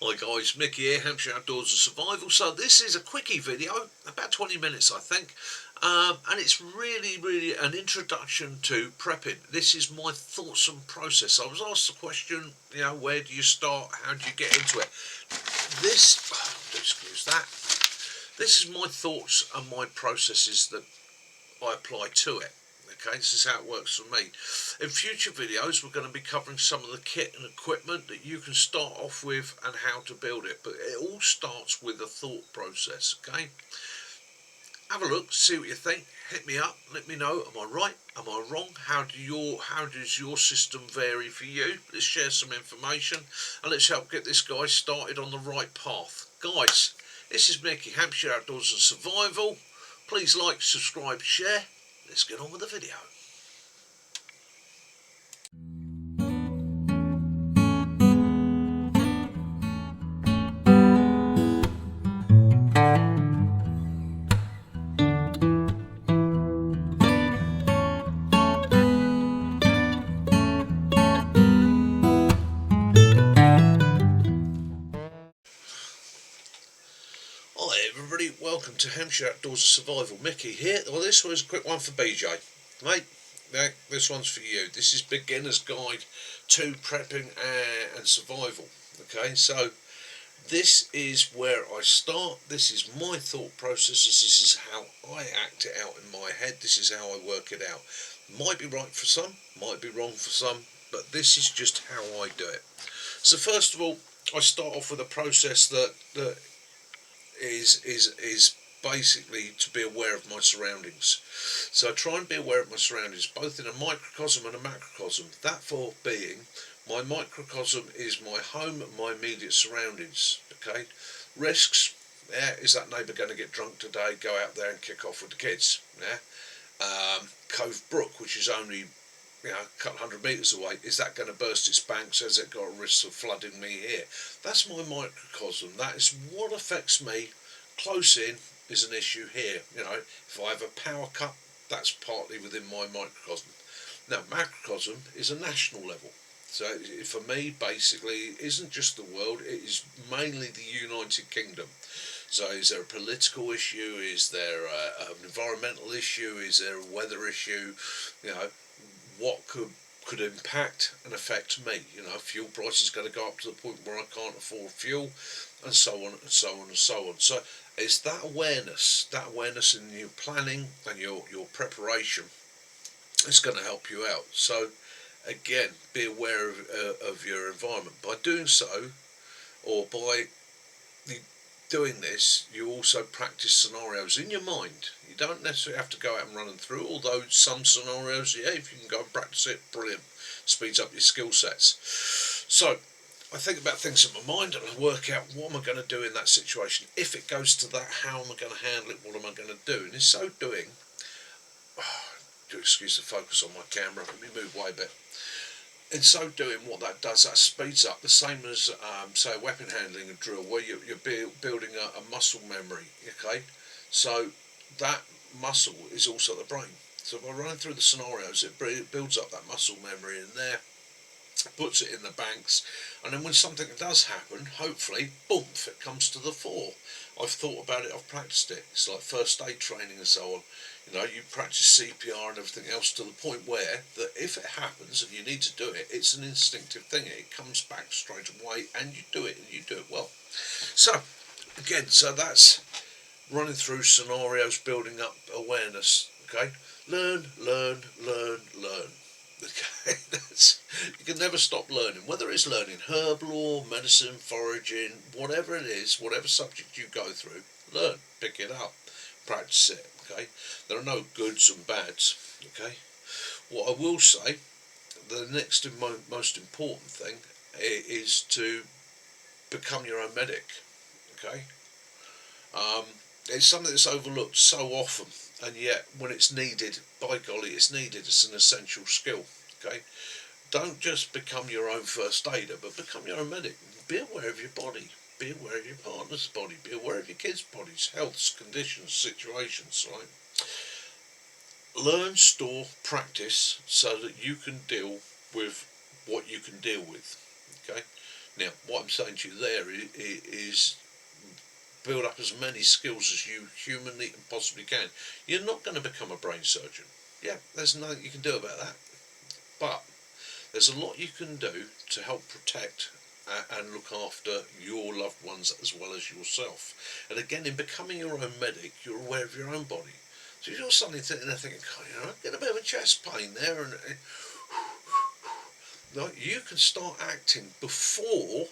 Hi guys, Mickey here, Hampshire Outdoors and Survival. So this is a quickie video, about 20 minutes I think, and it's really an introduction to prepping. This is my thoughts and process. I was asked the question, where do you start, how do you get into it? Excuse that, this is my thoughts and my processes that I apply to it. Okay, this is how it works for me. In future videos, we're going to be covering some of the kit and equipment that you can start off with and how to build it. But it all starts with a thought process. Okay, have a look, see what you think. Hit me up, let me know. Am I right? Am I wrong? How does your system vary for you? Let's share some information and let's help get this guy started on the right path. Guys, this is Mickey, Hampshire Outdoors and Survival. Please like, subscribe, share. Let's get on with the video. Hi everybody, welcome to Hampshire Outdoors and Survival. Mickey here. Well, this was a quick one for BJ. Mate, this one's for you. This is Beginner's Guide to Prepping and Survival. Okay, so this is where I start. This is my thought processes. This is how I act it out in my head. This is how I work it out. Might be right for some, might be wrong for some, but this is just how I do it. So first of all, I start off with a process that is basically to be aware of my surroundings. So I try and be aware of my surroundings, both in a microcosm and a macrocosm. That for being, my microcosm is my home, my immediate surroundings. Okay, risks. Yeah, is that neighbour going to get drunk today? Go out there and kick off with the kids. Yeah. Cove Brook, which is only a couple hundred metres away, is that going to burst its banks? Has it got a risk of flooding me here? That's my microcosm. That is what affects me. Close in is an issue here. If I have a power cut, that's partly within my microcosm. Now, macrocosm is a national level. So for me, basically, it isn't just the world, it is mainly the United Kingdom. So is there a political issue? Is there an environmental issue? Is there a weather issue? What could impact and affect me? Fuel prices going to go up to the point where I can't afford fuel, and so on and so on and so on. So it's that awareness in your planning and your preparation is going to help you out. So again, be aware of your environment. By doing so, or by doing this, you also practice scenarios in your mind. You don't necessarily have to go out and run them through, although some scenarios, if you can go and practice it, brilliant. Speeds up your skill sets. So I think about things in my mind and I work out what am I going to do in that situation. If it goes to that, how am I going to handle it? What am I going to do? And in so doing, excuse the focus on my camera, let me move away a bit. In so doing, what that does, that speeds up, the same as say weapon handling and drill, where you're building a muscle memory. Okay, so that muscle is also the brain. So by running through the scenarios, it builds up that muscle memory in there, puts it in the banks, and then when something does happen, hopefully, boom, it comes to the fore. I've thought about it, I've practiced it. It's like first aid training and so on. You practice CPR and everything else to the point where that if it happens and you need to do it, it's an instinctive thing. It comes back straight away and you do it, and you do it well. So again, that's running through scenarios, building up awareness. Okay, learn. Okay, you can never stop learning, whether it's learning herb law, medicine, foraging, whatever it is, whatever subject you go through, learn, pick it up, practice it. Okay, there are no goods and bads. Okay, what I will say, the next and most important thing is to become your own medic. Okay, it's something that's overlooked so often, and yet when it's needed, by golly, it's needed. It's an essential skill. Okay, don't just become your own first aider, but become your own medic. Be aware of your body. Be aware of your partner's body. Be aware of your kids' bodies, healths, conditions, situations. Right. Learn, store, practice, so that you can deal with what you can deal with. Okay. Now, what I'm saying to you there is build up as many skills as you humanly and possibly can. You're not going to become a brain surgeon. Yeah, there's nothing you can do about that. But there's a lot you can do to help protect and look after your loved ones as well as yourself. And again, in becoming your own medic, you're aware of your own body. So if you're suddenly sitting there thinking, "God, you know, I get a bit of a chest pain there," and like, you can start acting before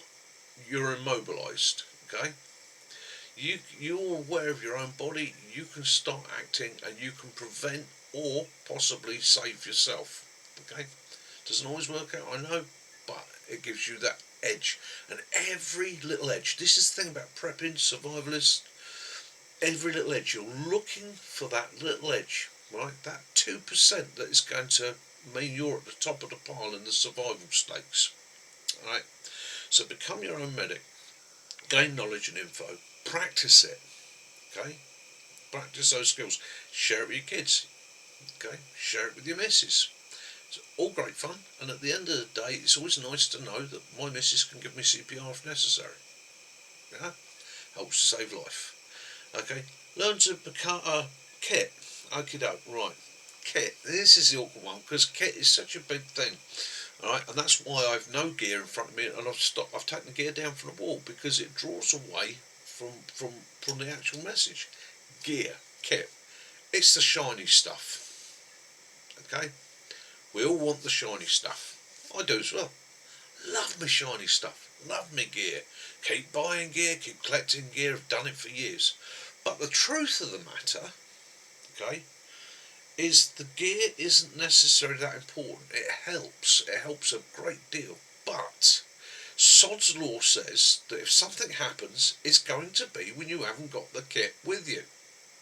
you're immobilised. Okay, you're aware of your own body. You can start acting, and you can prevent or possibly save yourself. Okay, doesn't always work out, I know, but it gives you that edge. And every little edge. This is the thing about prepping, survivalists. Every little edge, you're looking for that little edge, right? That 2% that is going to mean you're at the top of the pile in the survival stakes. Right? So become your own medic, gain knowledge and info, practice it. Okay? Practice those skills. Share it with your kids. Okay? Share it with your missus. It's all great fun, and at the end of the day, it's always nice to know that my missus can give me CPR if necessary. Yeah? Helps to save life. Okay? Learn to become a kit. Okie doke, right. Kit. This is the awkward one because kit is such a big thing. Alright, and that's why I've no gear in front of me and I've taken the gear down from the wall because it draws away from the actual message. Gear, kit. It's the shiny stuff. Okay? We all want the shiny stuff. I do as well. Love me shiny stuff. Love me gear. Keep buying gear, keep collecting gear. I've done it for years. But the truth of the matter, okay, is the gear isn't necessarily that important. It helps. It helps a great deal. But Sod's Law says that if something happens, it's going to be when you haven't got the kit with you.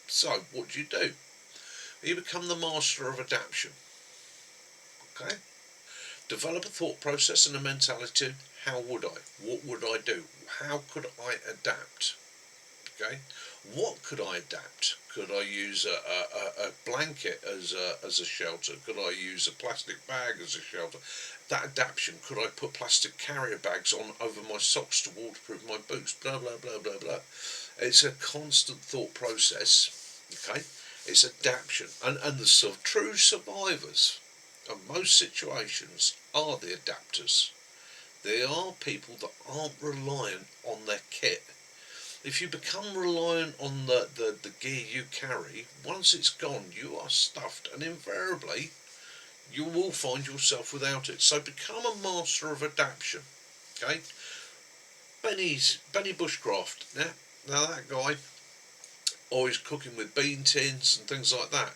So what do? You become the master of adaptation. Okay? Develop a thought process and a mentality. How would I? What would I do? How could I adapt? Okay, what could I adapt? Could I use a blanket as a shelter? Could I use a plastic bag as a shelter? That adaptation. Could I put plastic carrier bags on over my socks to waterproof my boots? Blah blah blah blah blah. It's a constant thought process. Okay, it's adaptation, and the true survivors of most situations are the adapters. They are people that aren't reliant on their kit. If you become reliant on the gear you carry, once it's gone, you are stuffed, and invariably you will find yourself without it. So become a master of adaptation. Okay? Benny Bushcraft, yeah? Now that guy, always cooking with bean tins and things like that.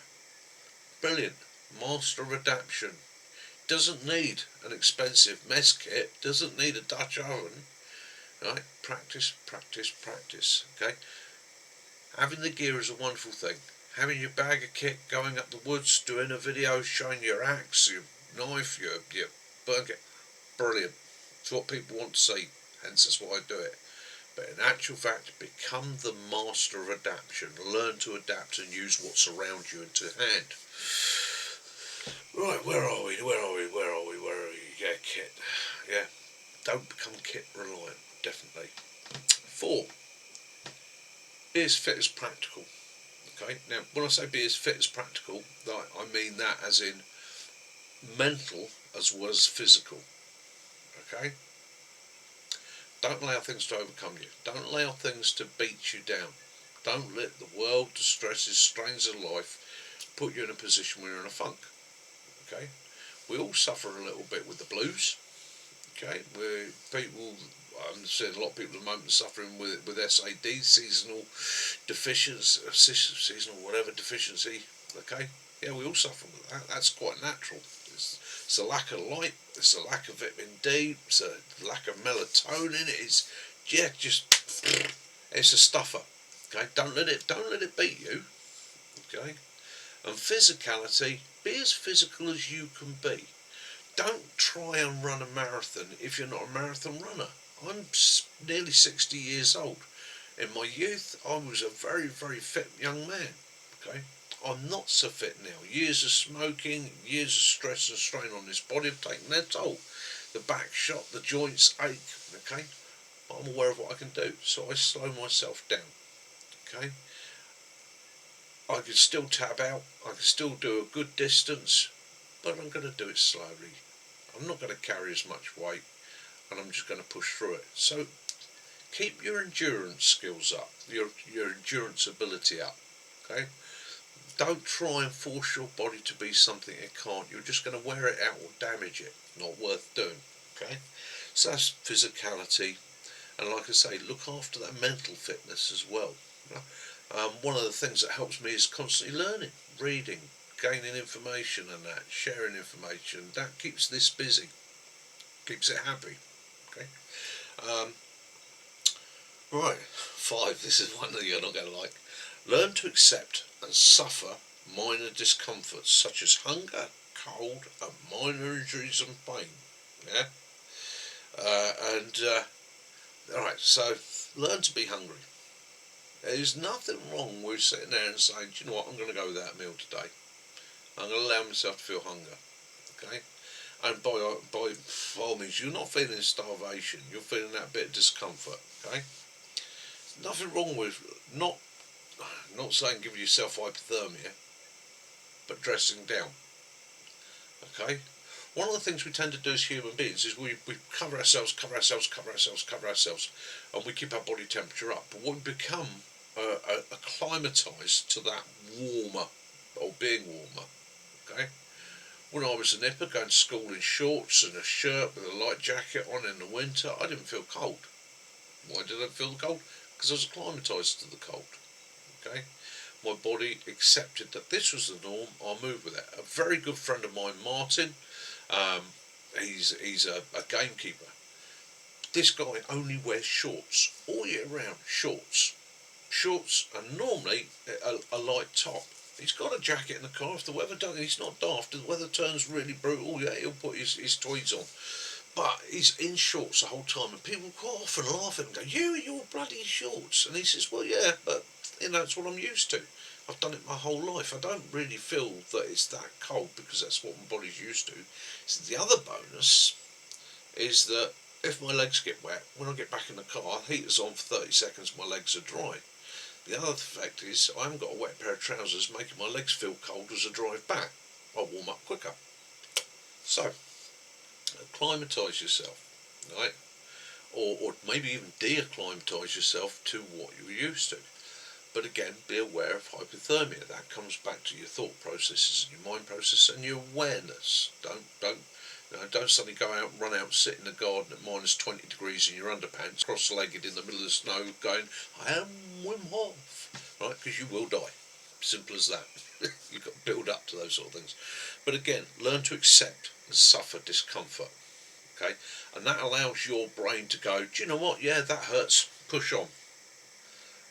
Brilliant. Master of adaptation. Doesn't need an expensive mess kit, doesn't need a Dutch oven. Right? Practice, practice, practice. Okay? Having the gear is a wonderful thing. Having your bag of kit, going up the woods, doing a video, showing your axe, your knife, your burger, brilliant. It's what people want to see, hence that's why I do it. But in actual fact, become the master of adaptation. Learn to adapt and use what's around you and to hand. Right, where are we? Yeah, kit. Yeah, don't become kit reliant, definitely. 4. Be as fit as practical. Okay, now when I say be as fit as practical, I mean that as in mental as well as physical. Okay, don't allow things to overcome you. Don't allow things to beat you down. Don't let the world, the stresses, strains of life put you in a position where you're in a funk. Okay, we all suffer a little bit with the blues. Okay, where people, I'm seeing a lot of people at the moment suffering with SAD, seasonal deficiency, seasonal whatever deficiency. Okay, yeah, we all suffer with that. That's quite natural. It's a lack of light. It's a lack of vitamin D. It's a lack of melatonin. It's it's a stuffer. Okay, don't let it beat you. Okay, and physicality. Be as physical as you can be. Don't try and run a marathon if you're not a marathon runner. I'm nearly 60 years old. In my youth, I was a very, very fit young man. Okay, I'm not so fit now. Years of smoking, years of stress and strain on this body have taken their toll. the back shot, the joints ache, okay? But I'm aware of what I can do, so I slow myself down, okay? I can still tab out, I can still do a good distance, but I'm going to do it slowly. I'm not going to carry as much weight, and I'm just going to push through it. So keep your endurance skills up, your endurance ability up, okay? Don't try and force your body to be something it can't. You're just going to wear it out or damage it. Not worth doing, okay? So that's physicality, and like I say, look after that mental fitness as well. One of the things that helps me is constantly learning, reading, gaining information, and that sharing information. That keeps this busy, keeps it happy. Okay. Um, right. 5. This is one that you're not going to like. Learn to accept and suffer minor discomforts such as hunger, cold, and minor injuries and pain. Yeah. All right. So learn to be hungry. There's nothing wrong with sitting there and saying, do you know what, I'm going to go without a meal today. I'm going to allow myself to feel hunger. Okay? And by all means, you're not feeling starvation, you're feeling that bit of discomfort. Okay? Nothing wrong with not saying give yourself hypothermia, but dressing down. Okay? One of the things we tend to do as human beings is we cover ourselves, and we keep our body temperature up. But we become acclimatised to that warmer, or being warmer. Okay? When I was a nipper going to school in shorts and a shirt with a light jacket on in the winter, I didn't feel cold. Why did I feel cold? Because I was acclimatised to the cold. Okay? My body accepted that this was the norm. I'll move with it. A very good friend of mine, Martin, he's a gamekeeper. This guy only wears shorts all year round. Shorts, and normally a light top. He's got a jacket in the car. If the weather does, he's not daft. If the weather turns really brutal, yeah, he'll put his tweeds on. But he's in shorts the whole time, and people quite often laugh at him and go, "You in your bloody shorts?" And he says, "Well, yeah, but it's what I'm used to. I've done it my whole life. I don't really feel that it's that cold because that's what my body's used to." So the other bonus is that if my legs get wet, when I get back in the car, heater's on for 30 seconds, my legs are dry. The other effect is I haven't got a wet pair of trousers making my legs feel cold as I drive back. I'll warm up quicker. So, acclimatise yourself, right? Or maybe even de-acclimatise yourself to what you're used to. But again, be aware of hypothermia. That comes back to your thought processes and your mind process and your awareness. Don't suddenly go out and run out and sit in the garden at minus 20 degrees in your underpants, cross-legged in the middle of the snow, going, "I am Wim Hof," right? Because you will die. Simple as that. You've got to build up to those sort of things. But again, learn to accept and suffer discomfort. Okay, and that allows your brain to go, "Do you know what? Yeah, that hurts. Push on."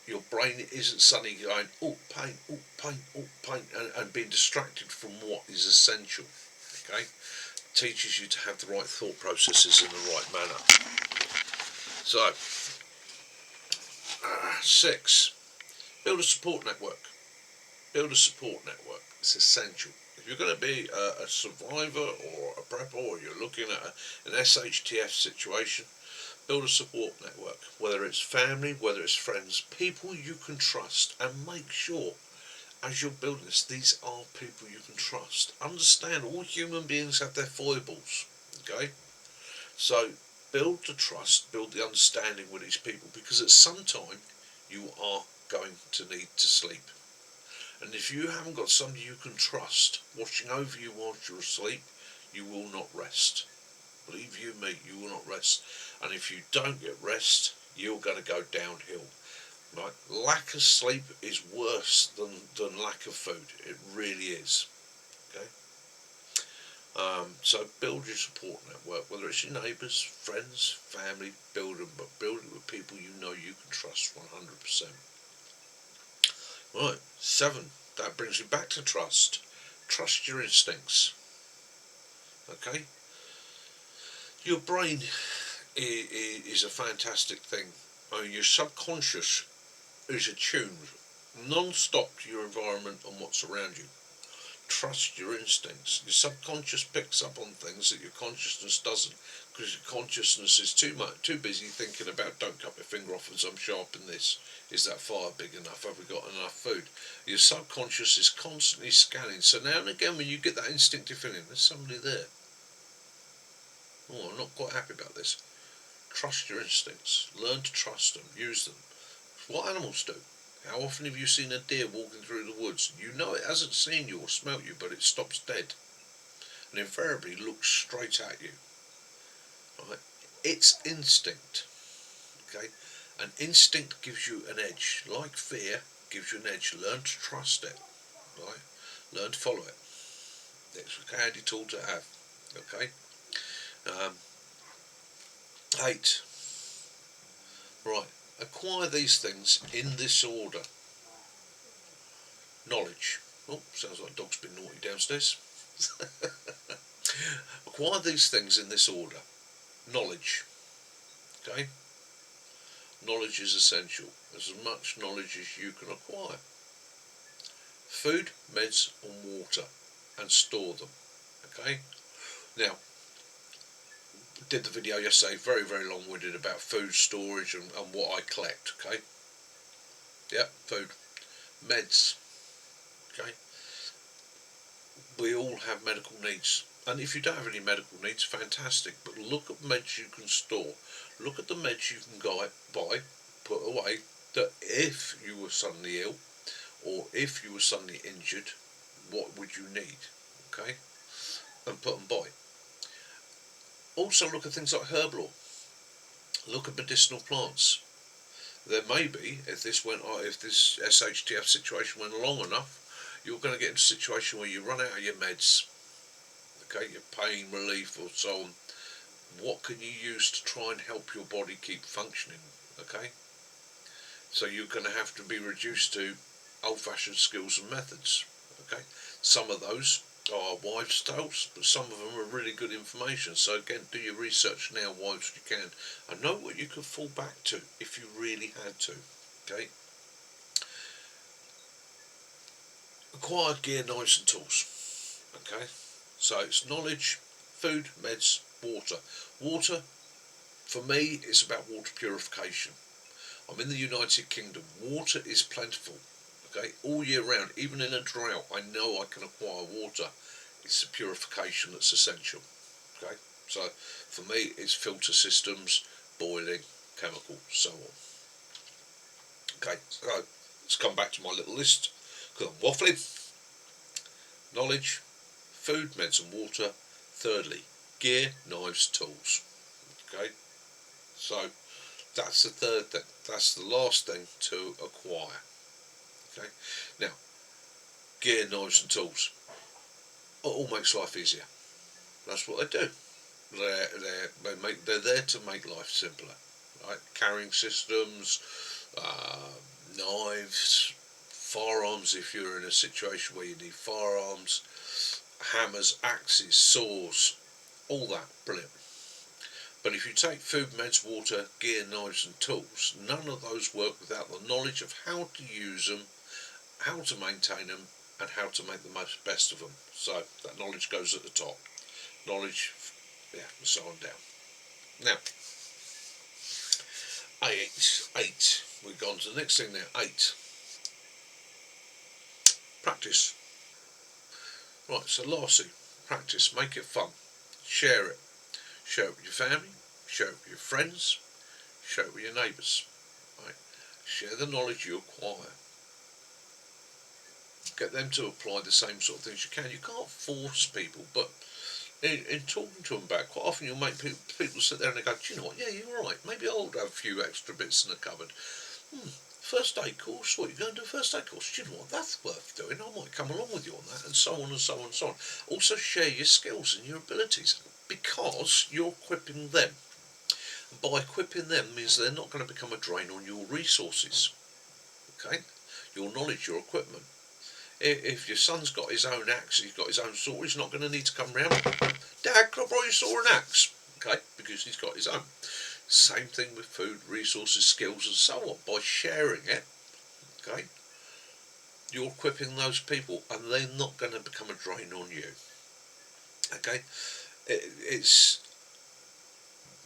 Your brain isn't suddenly going, "Oh, pain, oh, pain, oh, pain," and being distracted from what is essential. Okay, teaches you to have the right thought processes in the right manner. So, 6, build a support network. Build a support network. It's essential. If you're going to be a survivor or a prepper, or you're looking at an SHTF situation, build a support network. Whether it's family, whether it's friends, people you can trust, and make sure as you're building this, these are people you can trust. Understand all human beings have their foibles. Okay? So build the trust, build the understanding with these people, because at some time you are going to need to sleep. And if you haven't got somebody you can trust watching over you whilst you're asleep, you will not rest. Believe you me, you will not rest. And if you don't get rest, you're going to go downhill. Right? Lack of sleep is worse than lack of food. It really is. Okay. So build your support network, whether it's your neighbours, friends, family. Build them, but build it with people you know you can trust 100%. Right. 7. That brings you back to trust. Trust your instincts. Okay. Your brain is a fantastic thing. I mean, your subconscious is attuned non-stop to your environment and what's around you. trust your instincts. Your subconscious picks up on things that your consciousness doesn't, because your consciousness is too busy thinking about, don't cut my finger off as I'm sharpening this. Is that fire big enough? Have we got enough food? Your subconscious is constantly scanning. So now and again, when you get that instinctive feeling, there's somebody there. Oh, I'm not quite happy about this. Trust your instincts. Learn to trust them. Use them. It's what animals do. How often have you seen a deer walking through the woods? You know it hasn't seen you or smelt you, but it stops dead, and invariably looks straight at you. Right? It's instinct. Okay? And instinct gives you an edge. Like fear gives you an edge. Learn to trust it. Right? Learn to follow it. It's a handy tool to have. Okay? Um, 8. Right. Acquire these things in this order. Knowledge. Oh, sounds like dog's been naughty downstairs. Acquire these things in this order. Knowledge. Okay? Knowledge is essential. As much knowledge as you can acquire. Food, meds and water. And store them. Okay? Now, did the video yesterday, very, very long-winded, about food storage and what I collect. Okay? Yep, food. Meds. Okay? We all have medical needs. And if you don't have any medical needs, fantastic. But look at meds you can store. Look at the meds you can buy, put away, that if you were suddenly ill, or if you were suddenly injured, what would you need? Okay? And put them by. Also look at things like herb law. Look at medicinal plants. There may be, if this SHTF situation went long enough, you're going to get into a situation where you run out of your meds. Okay, your pain relief or so on. What can you use to try and help your body keep functioning? Okay, so you're going to have to be reduced to old-fashioned skills and methods. Okay, some of those are wives' tales, but some of them are really good information. So again, do your research now whilst you can, and know what you could fall back to if you really had to. Okay. Acquire gear, knives and tools. Okay. So it's knowledge, food, meds, water. Water, for me, is about water purification. I'm in the United Kingdom. Water is plentiful. Okay, all year round, even in a drought, I know I can acquire water. It's the purification that's essential. Okay, so for me, it's filter systems, boiling, chemical, so on. Okay, so let's come back to my little list because I'm waffling. Knowledge, food, meds and water. Thirdly, gear, knives, tools. Okay, so that's the third thing. That's the last thing to acquire. Okay, now gear, knives and tools. It all makes life easier. That's what they do. They're there to make life simpler. Right, carrying systems, knives, firearms if you're in a situation where you need firearms, hammers, axes, saws, all that, brilliant. But if you take food, meds, water, gear, knives and tools, none of those work without the knowledge of how to use them, how to maintain them, and how to make the most best of them. So that knowledge goes at the top. Knowledge, yeah, and so on down. Now, 8. We've gone to the next thing now. 8. Practice. Right, so lastly, practice. Make it fun. Share it. Share it with your family. Share it with your friends. Share it with your neighbours. Right? Share the knowledge you acquire. Get them to apply the same sort of things you can. You can't force people, but in talking to them about it, quite often you'll make people sit there and they go, do you know what, yeah, you're right, maybe I'll have a few extra bits in the cupboard. First aid course, what, you're going to do a first aid course? Do you know what, that's worth doing, I might come along with you on that, and so on and so on and so on. Also share your skills and your abilities, because you're equipping them. And by equipping them means they're not going to become a drain on your resources. Okay? Your knowledge, your equipment. If your son's got his own axe, he's got his own saw, he's not going to need to come round. Dad, can I borrow your saw and axe? Okay, because he's got his own. Same thing with food, resources, skills and so on. By sharing it, okay, you're equipping those people, and they're not going to become a drain on you. Okay, it's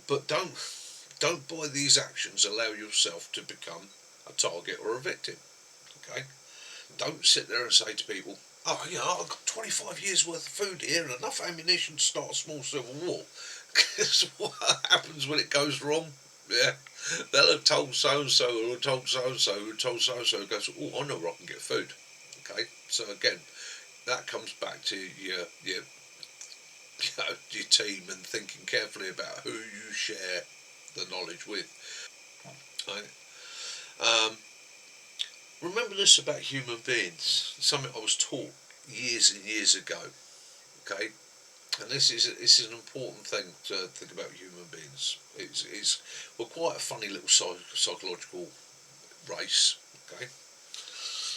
but don't by these actions allow yourself to become a target or a victim. Okay, don't sit there and say to people, "Oh, I've got 25 years worth of food here and enough ammunition to start a small civil war." Because what happens when it goes wrong? Yeah, they'll have told so and so, or told so and so, or told so and so. Goes, "Oh, I know where I can get food." Okay, so again, that comes back to your team and thinking carefully about who you share the knowledge with. Right? Remember this about human beings. Something I was taught years and years ago. Okay, and this is an important thing to think about human beings. It's we're quite a funny little psychological race. Okay,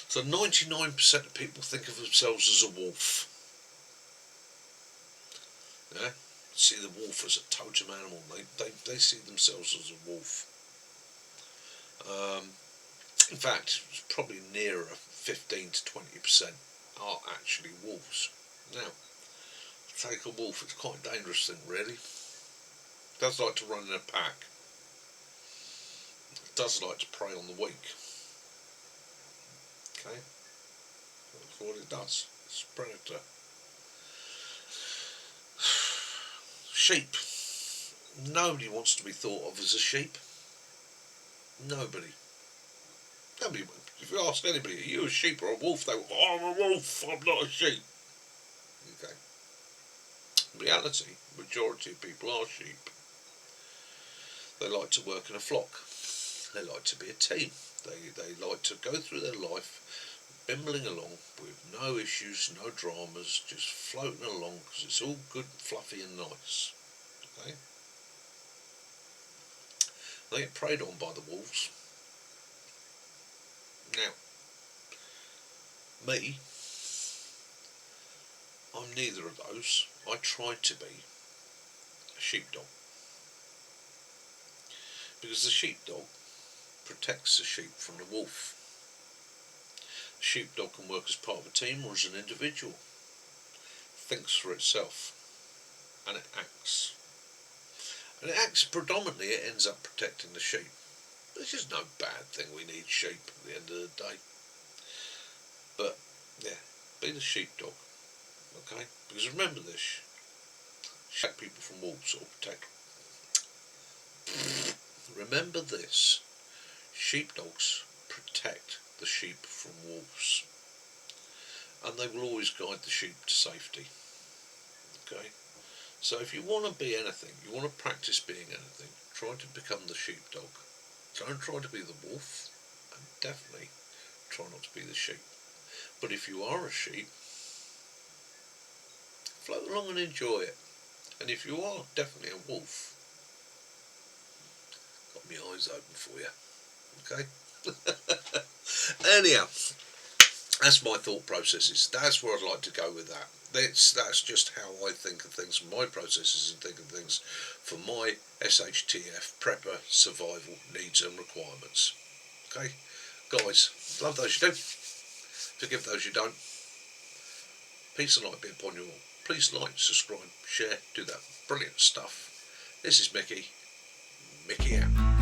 so 99% of people think of themselves as a wolf. Yeah, see the wolf as a totem animal. They see themselves as a wolf. Um, in fact, it's probably nearer 15 to 20% are actually wolves. Now, take a wolf, it's quite a dangerous thing, really. It does like to run in a pack. It does like to prey on the weak. Okay, that's what it does. It's a predator. Sheep. Nobody wants to be thought of as a sheep. Nobody. Nobody. If you ask anybody, are you a sheep or a wolf? They go, oh, I'm a wolf. I'm not a sheep. Okay. In reality, majority of people are sheep. They like to work in a flock. They like to be a team. They like to go through their life bimbling along with no issues, no dramas, just floating along because it's all good, fluffy and nice. Okay? They get preyed on by the wolves. Now, me, I'm neither of those. I tried to be a sheepdog because the sheepdog protects the sheep from the wolf. The sheepdog can work as part of a team or as an individual. Thinks for itself and it acts. And it acts predominantly, it ends up protecting the sheep. This is no bad thing, we need sheep at the end of the day. But, yeah, be the sheepdog, okay? Because remember this, protect people from wolves or protect. Remember this, sheepdogs protect the sheep from wolves. And they will always guide the sheep to safety, okay? So if you want to be anything, you want to practice being anything, try to become the sheepdog. Don't try to be the wolf, and definitely try not to be the sheep. But if you are a sheep, float along and enjoy it. And if you are definitely a wolf, got my eyes open for you. Okay? Anyhow, that's my thought processes. That's where I'd like to go with that. That's just how I think of things, my processes and think of things for my SHTF prepper survival needs and requirements. Okay? Guys, love those you do. Forgive those you don't. Peace and light be upon you all. Please like, subscribe, share, do that brilliant stuff. This is Mickey. Mickey out.